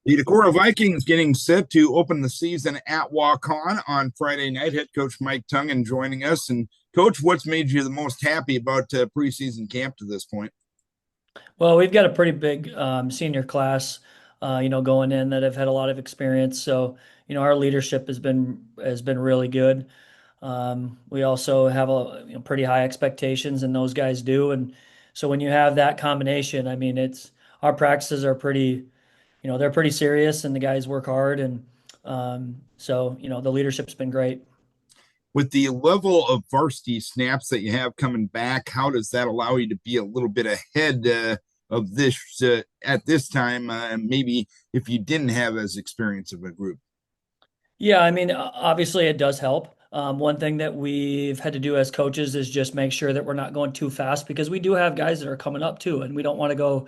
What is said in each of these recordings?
The Decorah Vikings getting set to open the season at Walk On Friday night. Head coach Mike Tangen joining us. And coach, what's made you the most happy about preseason camp to this point? Well, we've got a pretty big senior class, going in that have had a lot of experience. So, our leadership has been really good. We also have pretty high expectations, and those guys do. And so, when you have that combination, I mean, it's our practices are pretty, they're pretty serious, and the guys work hard. And so, the leadership's been great. With the level of varsity snaps that you have coming back, how does that allow you to be a little bit ahead of this at this time? Maybe if you didn't have as experience of a group. Yeah, I mean, obviously it does help. One thing that we've had to do as coaches is just make sure that we're not going too fast because we do have guys that are coming up too, and we don't want to go,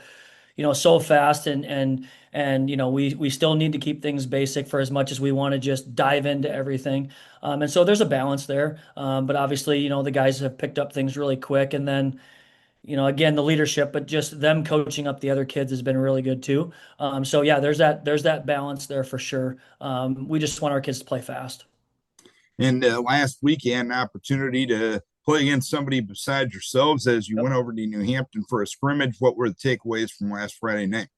so fast and we still need to keep things basic for as much as we want to just dive into everything. And so there's a balance there. But obviously, the guys have picked up things really quick, and then again, the leadership, but just them coaching up the other kids has been really good too. So yeah, there's that balance there for sure. We just want our kids to play fast. And last week, you had an opportunity to play against somebody besides yourselves as you Yep. went over to New Hampton for a scrimmage. What were the takeaways from last Friday night?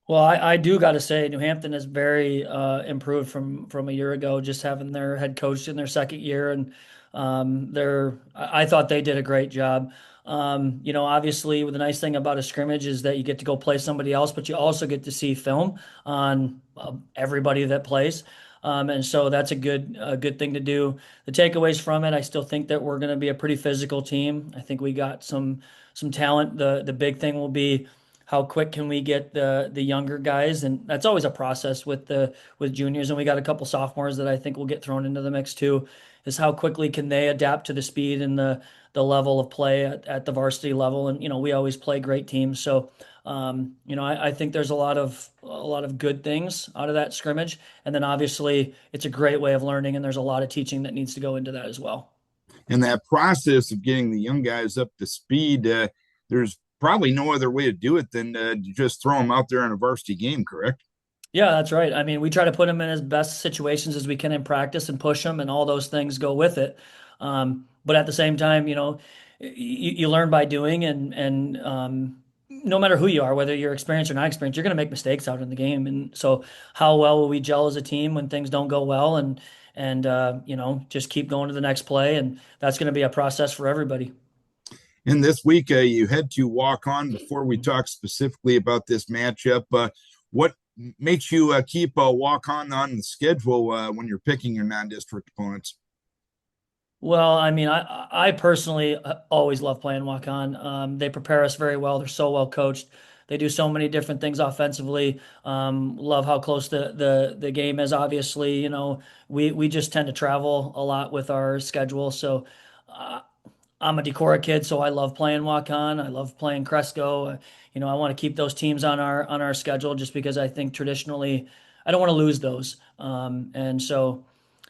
Well, I do got to say, New Hampton is very improved from a year ago. Just having their head coach in their second year, and I thought they did a great job. Obviously, the nice thing about a scrimmage is that you get to go play somebody else, but you also get to see film on everybody that plays. And so that's a good thing to do. The takeaways from it, I still think that we're going to be a pretty physical team. I think we got some talent. The big thing will be how quick can we get the younger guys, and that's always a process with juniors, and we got a couple sophomores that I think will get thrown into the mix too, is how quickly can they adapt to the speed and the level of play at the varsity level. And we always play great teams, so I think there's a lot of good things out of that scrimmage. And then obviously it's a great way of learning, and there's a lot of teaching that needs to go into that as well. And that process of getting the young guys up to speed, there's probably no other way to do it than to just throw them out there in a varsity game, correct? Yeah, that's right. I mean, we try to put them in as best situations as we can in practice and push them, and all those things go with it. But at the same time, you learn by doing, and no matter who you are, whether you're experienced or not experienced, you're going to make mistakes out in the game. And so, how well will we gel as a team when things don't go well, and just keep going to the next play, and that's going to be a process for everybody. And this week, you had to walk on. Before we talk specifically about this matchup, what makes you keep walk on the schedule when you're picking your non-district opponents? Well, I mean, I personally always love playing walk on. They prepare us very well. They're so well coached. They do so many different things offensively. Love how close the game is. Obviously, we just tend to travel a lot with our schedule. So uh, I'm a Decorah kid, so I love playing walk on. I love playing Cresco. I want to keep those teams on our schedule just because I think traditionally I don't want to lose those. And so,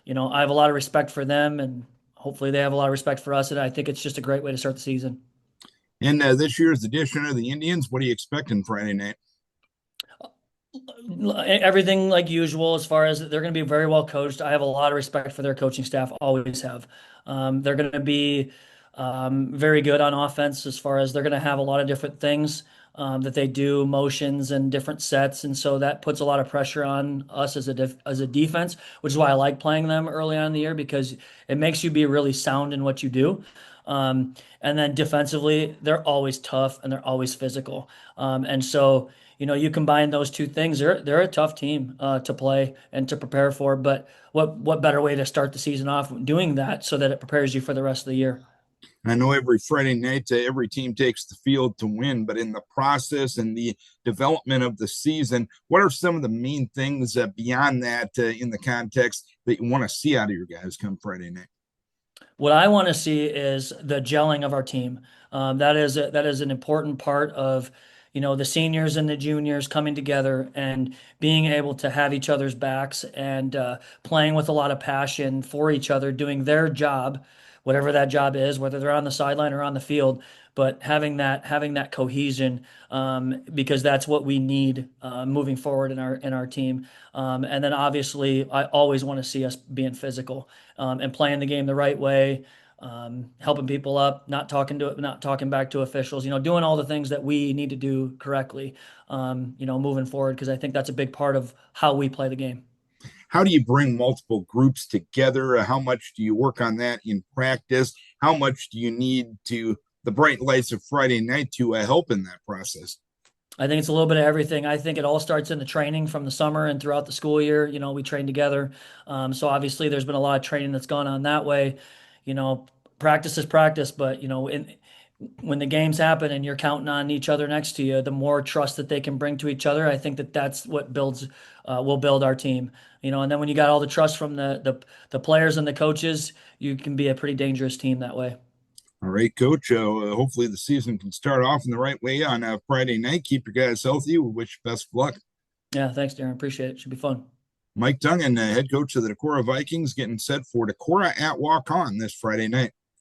I have a lot of respect for them, and hopefully they have a lot of respect for us. And I think it's just a great way to start the season. And this year's edition of the Indians, what are you expecting Friday night? Everything like usual, as far as they're going to be very well coached. I have a lot of respect for their coaching staff, always have. They're going to be very good on offense, as far as they're going to have a lot of different things that they do, motions and different sets. And so that puts a lot of pressure on us as a defense, which is why I like playing them early on in the year, because it makes you be really sound in what you do. And then defensively, they're always tough and they're always physical. And so, you combine those two things, they're a tough team to play and to prepare for. But what better way to start the season off doing that so that it prepares you for the rest of the year? I know every Friday night, every team takes the field to win, but in the process and the development of the season, what are some of the main things beyond that in the context that you want to see out of your guys come Friday night? What I want to see is the gelling of our team. That is an important part of, the seniors and the juniors coming together and being able to have each other's backs, and playing with a lot of passion for each other, doing their job, whatever that job is, whether they're on the sideline or on the field, but having that cohesion, because that's what we need moving forward in our team. And then obviously, I always want to see us being physical, and playing the game the right way, helping people up, not talking back to officials, doing all the things that we need to do correctly, moving forward, because I think that's a big part of how we play the game. How do you bring multiple groups together? How much do you work on that in practice? How much do you need to the bright lights of Friday night to help in that process? I think it's a little bit of everything. I think it all starts in the training from the summer and throughout the school year. We train together. So obviously there's been a lot of training that's gone on that way. You know, Practice is practice, but when the games happen and you're counting on each other next to you, the more trust that they can bring to each other, I think that's what will build our team. And then when you got all the trust from the players and the coaches, you can be a pretty dangerous team that way. All right, coach. Hopefully the season can start off in the right way on Friday night. Keep your guys healthy. We wish you best of luck. Yeah, thanks, Darren. Appreciate it. Should be fun. Mike Tangen, head coach of the Decorah Vikings, getting set for Decorah at Walk On this Friday night.